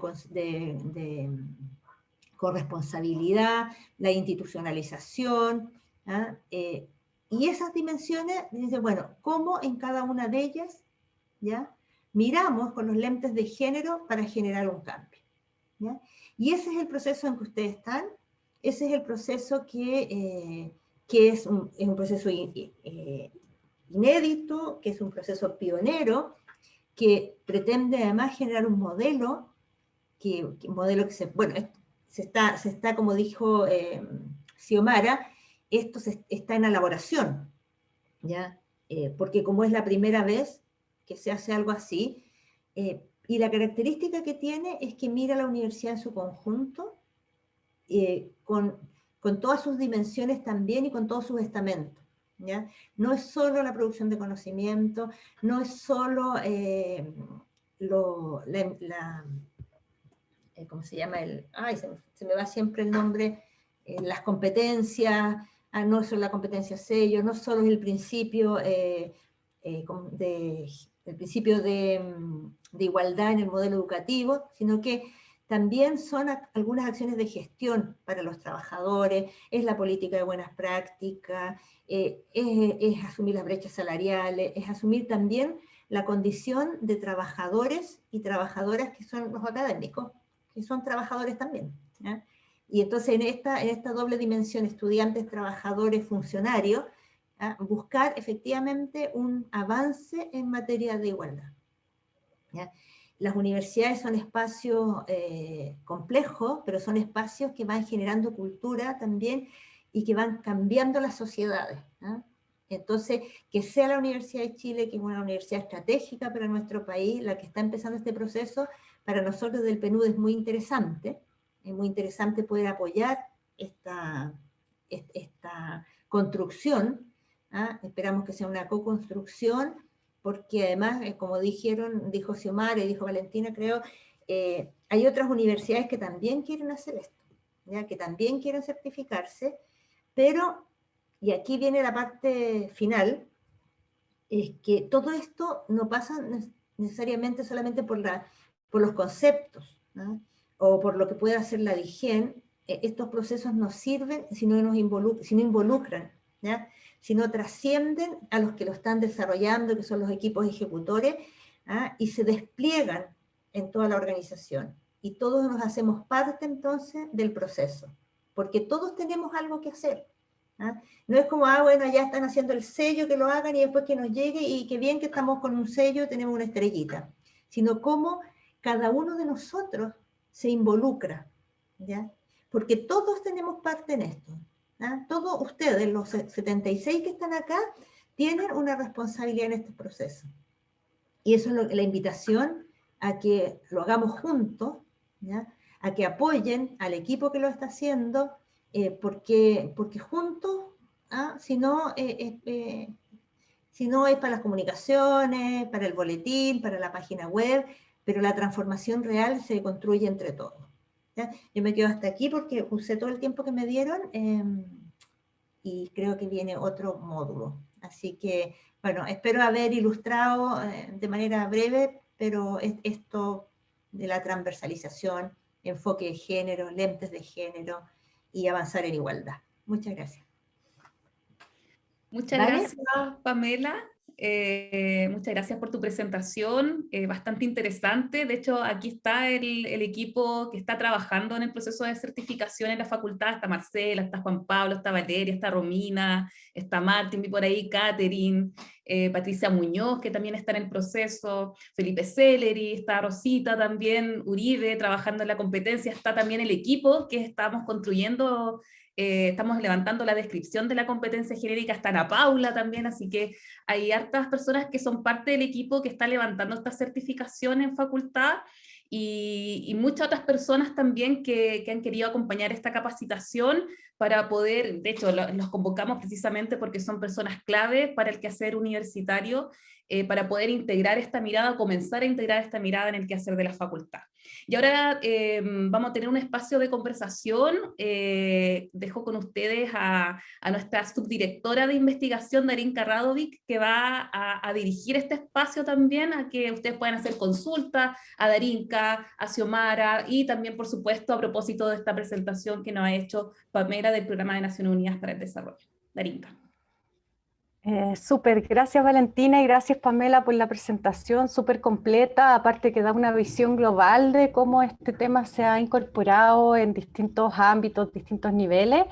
corresponsabilidad, la institucionalización, ¿ah? Y esas dimensiones, dicen, bueno, ¿cómo en cada una de ellas, ¿ya?, miramos con los lentes de género para generar un cambio, ¿ya? Y ese es el proceso en que ustedes están. Ese es el proceso que es un proceso inédito, que es un proceso pionero, que pretende además generar un modelo, bueno, se está, como dijo Xiomara, esto está en elaboración, ¿ya? Porque como es la primera vez que se hace algo así, y la característica que tiene es que mira a la universidad en su conjunto, con todas sus dimensiones también y con todos sus estamentos, ¿ya? No es solo la producción de conocimiento, no es solo ¿cómo se llama? Se me va siempre el nombre, las competencias, no es solo la competencia sello, no solo es el principio de igualdad en el modelo educativo, sino que también son algunas acciones de gestión para los trabajadores, es la política de buenas prácticas, es asumir las brechas salariales, es asumir también la condición de trabajadores y trabajadoras que son los académicos, que son trabajadores también, ¿ya? Y entonces en esta doble dimensión, estudiantes, trabajadores, funcionarios, ¿ya? Buscar efectivamente un avance en materia de igualdad, ¿ya? Las universidades son espacios complejos, pero son espacios que van generando cultura también y que van cambiando las sociedades, ¿no? Entonces, que sea la Universidad de Chile, que es una universidad estratégica para nuestro país, la que está empezando este proceso, para nosotros del PNUD es muy interesante poder apoyar esta construcción, ¿ah? Esperamos que sea una co-construcción, porque además, como dijo Xiomara y dijo Valentina, creo, hay otras universidades que también quieren hacer esto, ¿ya? Que también quieren certificarse, pero, y aquí viene la parte final, es que todo esto no pasa necesariamente solamente por los conceptos, ¿no? O por lo que puede hacer la DIGEN. Estos procesos no sirven si no involucran, ¿ya? Si no trascienden a los que lo están desarrollando, que son los equipos ejecutores, ¿ah? Y se despliegan en toda la organización. Y todos nos hacemos parte entonces del proceso, porque todos tenemos algo que hacer, ¿ah? No es como, bueno, ya están haciendo el sello, que lo hagan y después que nos llegue y qué bien que estamos con un sello, tenemos una estrellita, sino cómo cada uno de nosotros se involucra, ¿ya? Porque todos tenemos parte en esto, ¿ah? Todos ustedes, los 76 que están acá, tienen una responsabilidad en este proceso. Y eso es la invitación a que lo hagamos juntos, ¿ya? A que apoyen al equipo que lo está haciendo, porque juntos, ¿ah? Si no es para las comunicaciones, para el boletín, para la página web, pero la transformación real se construye entre todos, ¿ya? Yo me quedo hasta aquí porque usé todo el tiempo que me dieron, y creo que viene otro módulo. Así que, bueno, espero haber ilustrado de manera breve, pero esto de la transversalización, enfoque de género, lentes de género y avanzar en igualdad. Muchas gracias. Muchas ¿Vale? gracias, Pamela. Muchas gracias por tu presentación, bastante interesante. De hecho, aquí está el equipo que está trabajando en el proceso de certificación en la facultad. Está Marcela, está Juan Pablo, está Valeria, está Romina, está Martín, vi por ahí, Catherine, Patricia Muñoz, que también está en el proceso, Felipe Celeri, está Rosita también, Uribe, trabajando en la competencia. Está también el equipo que estamos construyendo. Estamos levantando la descripción de la competencia genérica, está Ana Paula también, así que hay hartas personas que son parte del equipo que está levantando esta certificación en facultad, y muchas otras personas también que han querido acompañar esta capacitación para poder, de hecho los convocamos precisamente porque son personas clave para el quehacer universitario, para poder integrar esta mirada, comenzar a integrar esta mirada en el quehacer de la facultad. Y ahora vamos a tener un espacio de conversación. Dejo con ustedes a nuestra subdirectora de investigación, Darinka Radovic, que va a dirigir este espacio también, a que ustedes puedan hacer consultas a Darinka, a Xiomara, y también, por supuesto, a propósito de esta presentación que nos ha hecho Pamela del Programa de Naciones Unidas para el Desarrollo. Darinka. Súper, gracias Valentina y gracias Pamela por la presentación súper completa, aparte que da una visión global de cómo este tema se ha incorporado en distintos ámbitos, distintos niveles.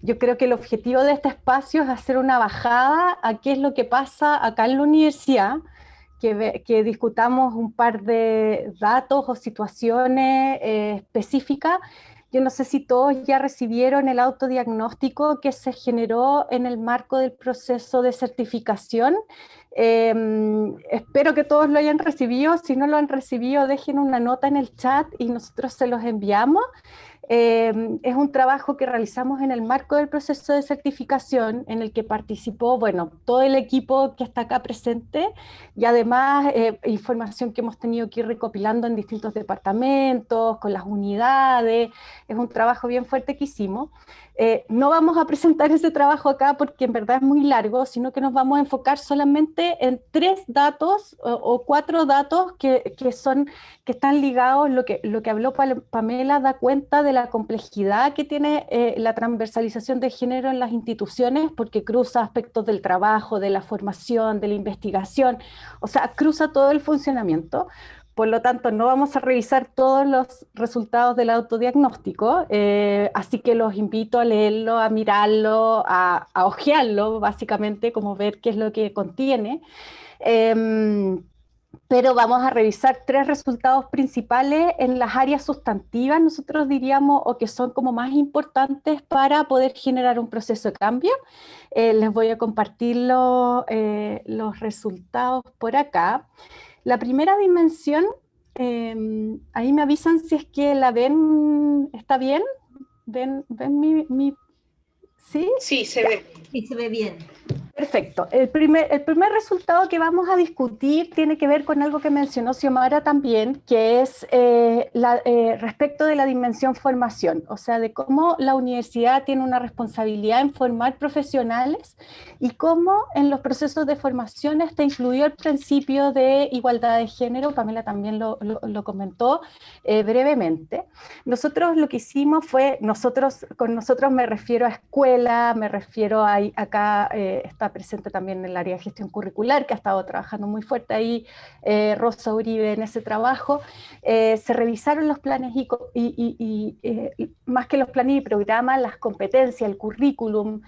Yo creo que el objetivo de este espacio es hacer una bajada a qué es lo que pasa acá en la universidad, que discutamos un par de datos o situaciones específicas. Yo no sé si todos ya recibieron el autodiagnóstico que se generó en el marco del proceso de certificación. Espero que todos lo hayan recibido. Si no lo han recibido, dejen una nota en el chat y nosotros se los enviamos. Es un trabajo que realizamos en el marco del proceso de certificación en el que participó, bueno, todo el equipo que está acá presente, y además información que hemos tenido que ir recopilando en distintos departamentos, con las unidades. Es un trabajo bien fuerte que hicimos. No vamos a presentar ese trabajo acá porque en verdad es muy largo, sino que nos vamos a enfocar solamente en 3 datos o 4 datos que están ligados. Lo que habló Pamela da cuenta de la complejidad que tiene la transversalización de género en las instituciones, porque cruza aspectos del trabajo, de la formación, de la investigación, o sea, cruza todo el funcionamiento. Por lo tanto, no vamos a revisar todos los resultados del autodiagnóstico, así que los invito a leerlo, a mirarlo, a hojearlo, básicamente, como ver qué es lo que contiene. Pero vamos a revisar 3 resultados principales en las áreas sustantivas, nosotros diríamos, o que son como más importantes para poder generar un proceso de cambio. Les voy a compartir los resultados por acá. La primera dimensión, ahí me avisan si es que la ven, ¿está bien? ¿Ven mi... ¿Sí? Sí, se ve. Sí, se ve bien. Perfecto. El primer resultado que vamos a discutir tiene que ver con algo que mencionó Xiomara también, que es respecto de la dimensión formación, o sea, de cómo la universidad tiene una responsabilidad en formar profesionales y cómo en los procesos de formación está incluido el principio de igualdad de género. Pamela también lo comentó brevemente. Nosotros lo que hicimos fue, con nosotros me refiero a escuela, me refiero a acá está presente también en el área de gestión curricular, que ha estado trabajando muy fuerte ahí, Rosa Uribe en ese trabajo. Se revisaron los planes y más que los planes y programas, las competencias, el currículum,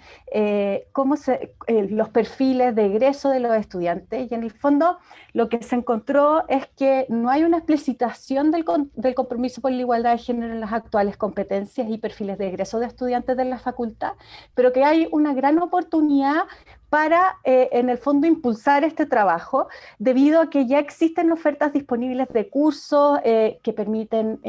los perfiles de egreso de los estudiantes, y en el fondo lo que se encontró es que no hay una explicitación del compromiso por la igualdad de género en las actuales competencias y perfiles de egreso de estudiantes de la facultad, pero que hay una gran oportunidad para, en el fondo, impulsar este trabajo, debido a que ya existen ofertas disponibles de cursos que permiten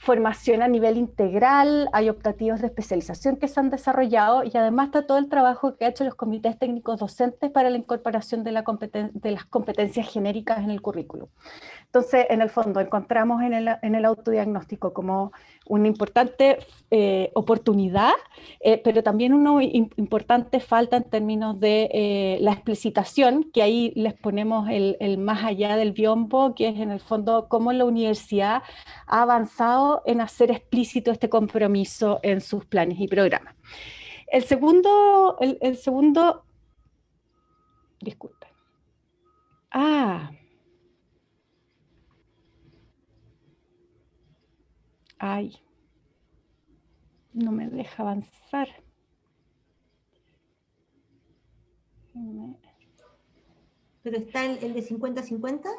formación a nivel integral, hay optativos de especialización que se han desarrollado, y además está todo el trabajo que ha hecho los comités técnicos docentes para la incorporación de las competencias genéricas en el currículum. Entonces, en el fondo, encontramos en el autodiagnóstico como una importante oportunidad, pero también una importante falta en términos de la explicitación, que ahí les ponemos el más allá del biombo, que es en el fondo cómo la universidad ha avanzado en hacer explícito este compromiso en sus planes y programas. El segundo, disculpen. Ay, no me deja avanzar. ¿Pero está el de 50-50?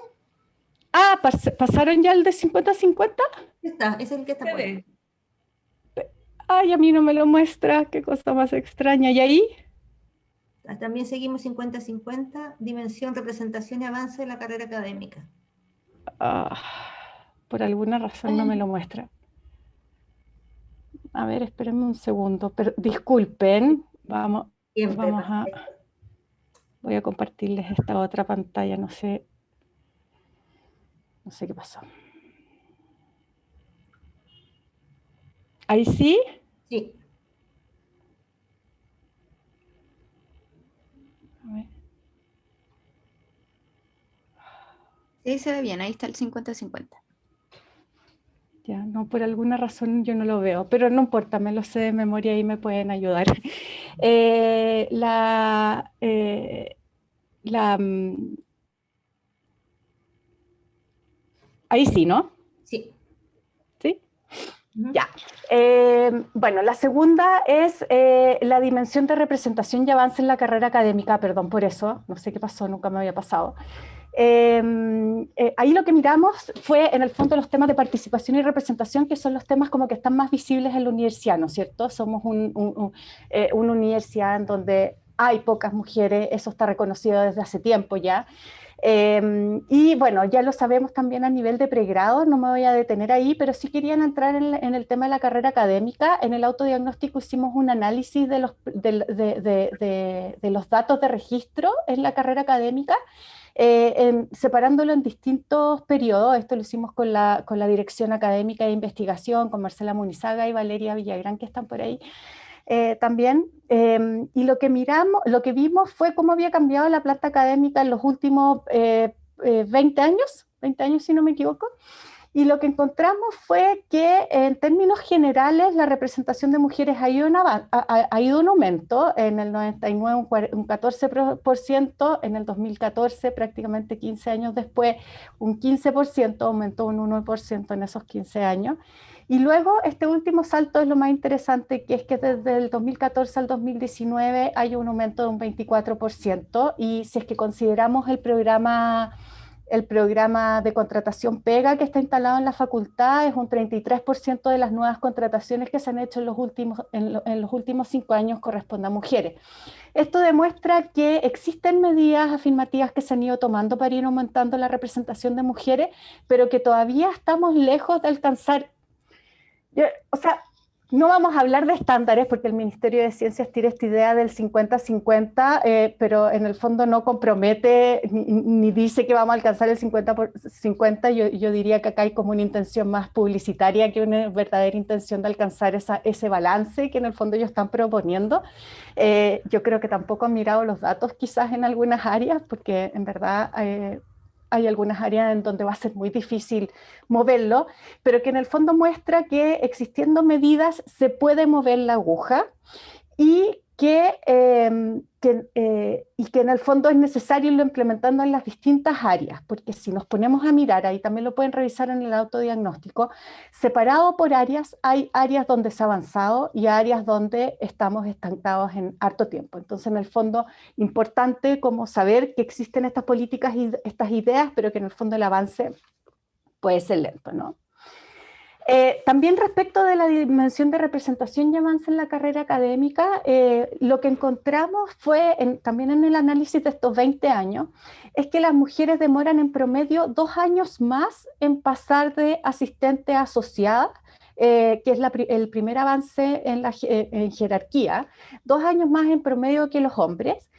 ¿Pasaron ya el de 50-50? Está, es el que está bueno. Ay, a mí no me lo muestra, qué cosa más extraña. ¿Y ahí? También seguimos 50-50, dimensión, representación y avance de la carrera académica. Por alguna razón no me lo muestra. A ver, espérenme un segundo, pero disculpen, voy a compartirles esta otra pantalla, no sé qué pasó. ¿Ahí sí? Sí. A ver. Sí, se ve bien, ahí está el 50-50. Ya, no, por alguna razón yo no lo veo, pero no importa, me lo sé de memoria y me pueden ayudar. Ahí sí, ¿no? Sí. ¿Sí? Ya. Bueno, la segunda es la dimensión de representación y avance en la carrera académica, perdón por eso, no sé qué pasó, nunca me había pasado. Ahí lo que miramos fue en el fondo los temas de participación y representación, que son los temas como que están más visibles en la universidad, ¿no es cierto? Somos una universidad en donde hay pocas mujeres, eso está reconocido desde hace tiempo ya. Y bueno, ya lo sabemos también a nivel de pregrado, no me voy a detener ahí, pero sí querían entrar en el tema de la carrera académica. En el autodiagnóstico hicimos un análisis de los datos de registro en la carrera académica, separándolo en distintos periodos. Esto lo hicimos con la Dirección Académica de Investigación, con Marcela Munizaga y Valeria Villagrán, que están por ahí también. Y lo que vimos fue cómo había cambiado la planta académica en los últimos 20 años si no me equivoco. Y lo que encontramos fue que en términos generales la representación de mujeres ha ido en aumento. En el 99 un 14%, en el 2014 prácticamente 15 años después un 15%, aumentó un 1% en esos 15 años. Y luego este último salto es lo más interesante, que es que desde el 2014 al 2019 hay un aumento de un 24%, y si es que consideramos el programa de contratación PEGA que está instalado en la facultad, es un 33% de las nuevas contrataciones que se han hecho en los últimos 5 años corresponde a mujeres. Esto demuestra que existen medidas afirmativas que se han ido tomando para ir aumentando la representación de mujeres, pero que todavía estamos lejos de alcanzar. O sea, no vamos a hablar de estándares porque el Ministerio de Ciencias tira esta idea del 50-50, pero en el fondo no compromete ni dice que vamos a alcanzar el 50-50. Yo diría que acá hay como una intención más publicitaria que una verdadera intención de alcanzar ese balance que en el fondo ellos están proponiendo. Yo creo que tampoco han mirado los datos quizás en algunas áreas, porque en verdad hay algunas áreas en donde va a ser muy difícil moverlo, pero que en el fondo muestra que existiendo medidas se puede mover la aguja, y que en el fondo es necesario irlo implementando en las distintas áreas, porque si nos ponemos a mirar, ahí también lo pueden revisar en el autodiagnóstico, separado por áreas, hay áreas donde se ha avanzado y áreas donde estamos estancados en harto tiempo. Entonces, en el fondo, importante como saber que existen estas políticas y estas ideas, pero que en el fondo el avance puede ser lento, ¿no? También respecto de la dimensión de representación y avance en la carrera académica, lo que encontramos fue, también en el análisis de estos 20 años, es que las mujeres demoran en promedio 2 años más en pasar de asistente a asociada, que es el primer avance en jerarquía, 2 años más en promedio que los hombres,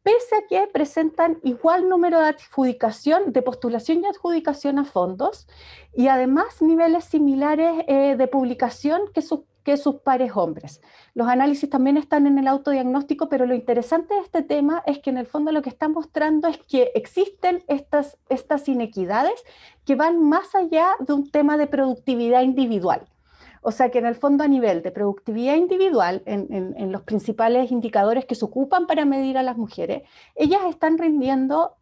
pese a que presentan igual número de postulación y adjudicación a fondos, y además niveles similares de publicación que sus pares hombres. Los análisis también están en el autodiagnóstico, pero lo interesante de este tema es que en el fondo lo que está mostrando es que existen estas inequidades que van más allá de un tema de productividad individual. O sea que en el fondo, a nivel de productividad individual, en los principales indicadores que se ocupan para medir a las mujeres, ellas están rindiendo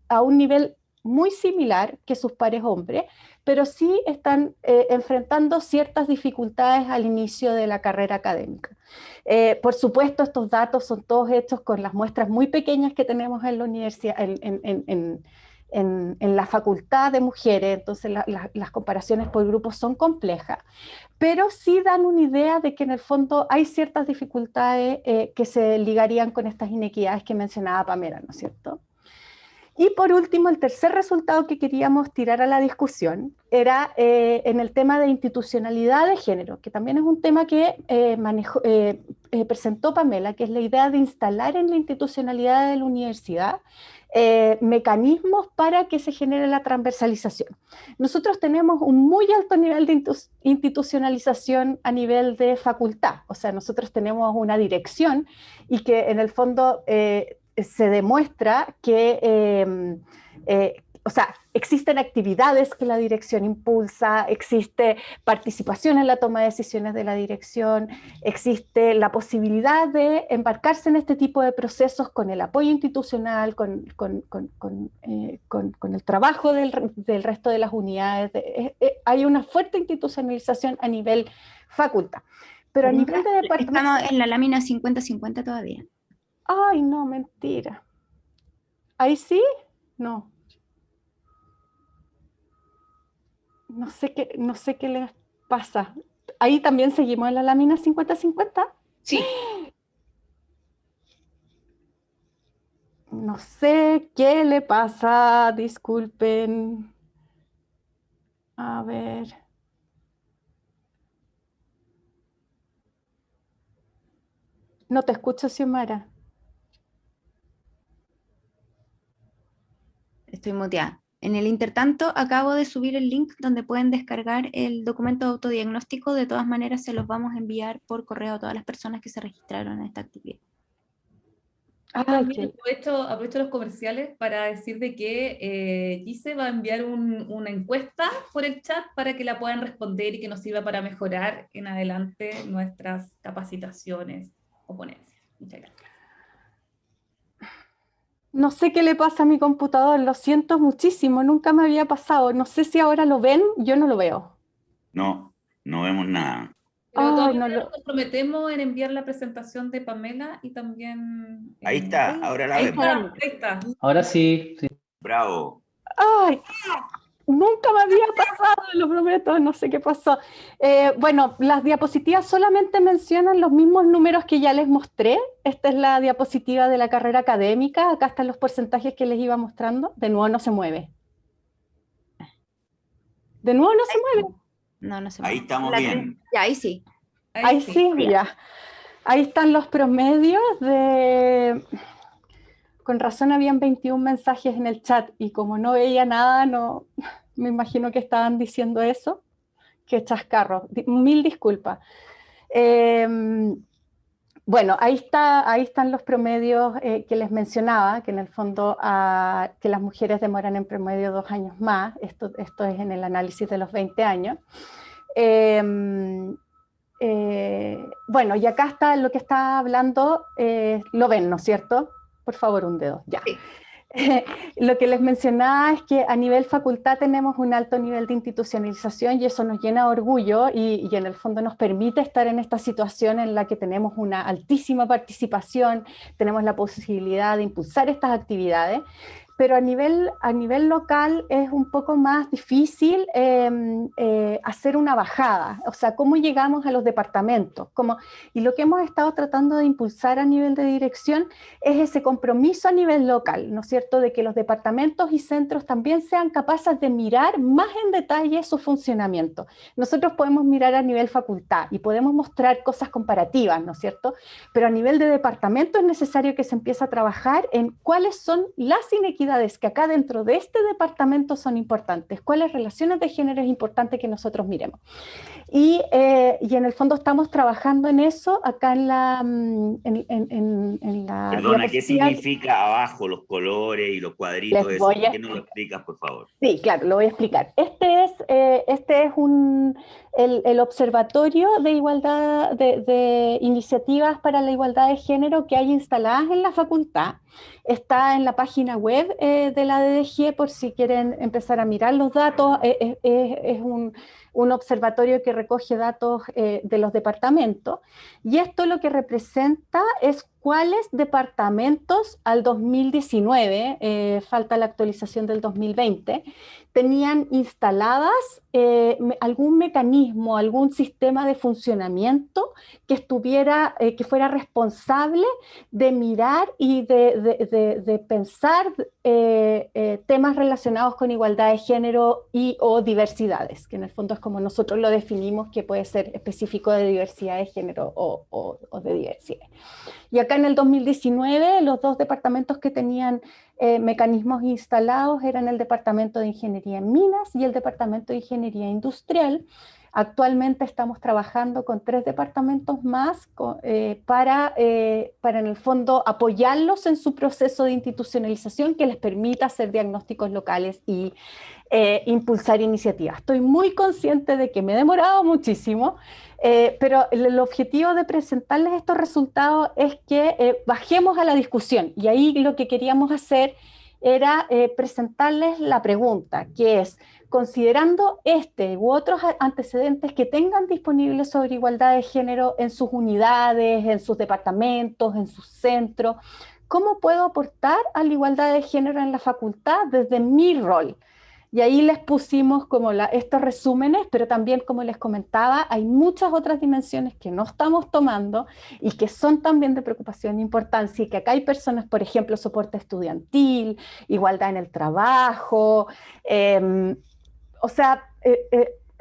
a un nivel muy similar que sus pares hombres, pero sí están enfrentando ciertas dificultades al inicio de la carrera académica. Por supuesto, estos datos son todos hechos con las muestras muy pequeñas que tenemos en la universidad, en la facultad de mujeres, entonces las comparaciones por grupos son complejas, pero sí dan una idea de que en el fondo hay ciertas dificultades que se ligarían con estas inequidades que mencionaba Pamela, ¿no es cierto? Y por último, el tercer resultado que queríamos tirar a la discusión era en el tema de institucionalidad de género, que también es un tema que presentó Pamela, que es la idea de instalar en la institucionalidad de la universidad mecanismos para que se genere la transversalización. Nosotros tenemos un muy alto nivel de institucionalización a nivel de facultad, o sea, nosotros tenemos una dirección y que en el fondo se demuestra que, o sea, existen actividades que la dirección impulsa, existe participación en la toma de decisiones de la dirección, existe la posibilidad de embarcarse en este tipo de procesos con el apoyo institucional, con el trabajo del resto de las unidades. Hay una fuerte institucionalización a nivel facultad. Pero a nivel de departamento... Estamos en la lámina 50-50 todavía. Ay, no, mentira. ¿Ahí sí? No. No sé qué les pasa. ¿Ahí también seguimos en la lámina 50-50? Sí. No sé qué le pasa, disculpen. A ver. No te escucho, Xiomara. Estoy muteada. En el intertanto, acabo de subir el link donde pueden descargar el documento de autodiagnóstico. De todas maneras, se los vamos a enviar por correo a todas las personas que se registraron en esta actividad. Y también aprovecho los comerciales para decir de que Gise va a enviar una encuesta por el chat para que la puedan responder y que nos sirva para mejorar en adelante nuestras capacitaciones o ponencias. Muchas gracias. No sé qué le pasa a mi computador, lo siento muchísimo, nunca me había pasado. No sé si ahora lo ven, yo no lo veo. No, no vemos nada. Pero Ay, todos no nos comprometemos en enviar la presentación de Pamela y también... Ahí está, ahora la Ahí vemos. está. Ahí está. Ahora sí, sí. Bravo. Ay, nunca me había pasado, lo prometo, no sé qué pasó. Bueno, las diapositivas solamente mencionan los mismos números que ya les mostré. Esta es la diapositiva de la carrera académica. Acá están los porcentajes que les iba mostrando. De nuevo no se mueve. De nuevo no se mueve. No, no se Ahí mueve. estamos bien. Ya, ahí sí. Ahí sí, ya. Ahí están los promedios de... Con razón habían 21 mensajes en el chat y como no veía nada, no me imagino que estaban diciendo eso. Qué chascarro. Mil disculpas. Bueno, ahí están los promedios que les mencionaba, que en el fondo que las mujeres demoran en promedio 2 años más. Esto es en el análisis de los 20 años. Bueno, y acá está lo que está hablando, lo ven, ¿no es cierto? Por favor, un dedo, ya. Sí. Lo que les mencionaba es que a nivel facultad tenemos un alto nivel de institucionalización y eso nos llena de orgullo y en el fondo nos permite estar en esta situación en la que tenemos una altísima participación, tenemos la posibilidad de impulsar estas actividades, pero a nivel local es un poco más difícil hacer una bajada, o sea, cómo llegamos a los departamentos. Y lo que hemos estado tratando de impulsar a nivel de dirección es ese compromiso a nivel local, ¿no es cierto?, de que los departamentos y centros también sean capaces de mirar más en detalle su funcionamiento. Nosotros podemos mirar a nivel facultad y podemos mostrar cosas comparativas, ¿no es cierto?, pero a nivel de departamento es necesario que se empiece a trabajar en cuáles son las inequidades que acá dentro de este departamento son importantes, cuáles relaciones de género es importante que nosotros miremos. Y en el fondo estamos trabajando en eso acá en la Perdona, ¿qué significa abajo los colores y los cuadritos? ¿Por qué no lo explicas, por favor? Sí, claro, lo voy a explicar. Este es el Observatorio de Igualdad, de Iniciativas para la Igualdad de Género que hay instaladas en la facultad. Está en la página web de la DDG por si quieren empezar a mirar los datos. Es un observatorio que recoge datos de los departamentos y esto lo que representa es cuáles departamentos al 2019, falta la actualización del 2020, tenían instaladas algún mecanismo, algún sistema de funcionamiento que que fuera responsable de mirar y de pensar temas relacionados con igualdad de género o diversidades, que en el fondo es como nosotros lo definimos, que puede ser específico de diversidad de género o de diversidad. Y acá en el 2019 los dos departamentos que tenían mecanismos instalados eran el Departamento de Ingeniería en Minas y el Departamento de Ingeniería Industrial. Actualmente estamos trabajando con 3 departamentos más para en el fondo apoyarlos en su proceso de institucionalización que les permita hacer diagnósticos locales y impulsar iniciativas. Estoy muy consciente de que me he demorado muchísimo, pero el objetivo de presentarles estos resultados es que bajemos a la discusión y ahí lo que queríamos hacer era presentarles la pregunta, que es, considerando este u otros antecedentes que tengan disponibles sobre igualdad de género en sus unidades, en sus departamentos, en sus centros, ¿cómo puedo aportar a la igualdad de género en la facultad desde mi rol? Y ahí les pusimos como estos resúmenes, pero también, como les comentaba, hay muchas otras dimensiones que no estamos tomando y que son también de preocupación e importancia, y que acá hay personas, por ejemplo, soporte estudiantil, igualdad en el trabajo, o sea,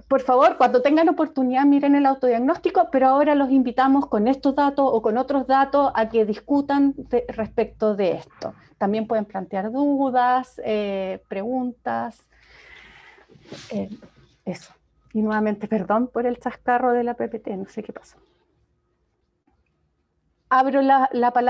por favor, cuando tengan oportunidad, miren el autodiagnóstico, pero ahora los invitamos con estos datos o con otros datos a que discutan respecto de esto. También pueden plantear dudas, preguntas. Eso. Y nuevamente, perdón por el chascarro de la PPT, no sé qué pasó. Abro la palabra.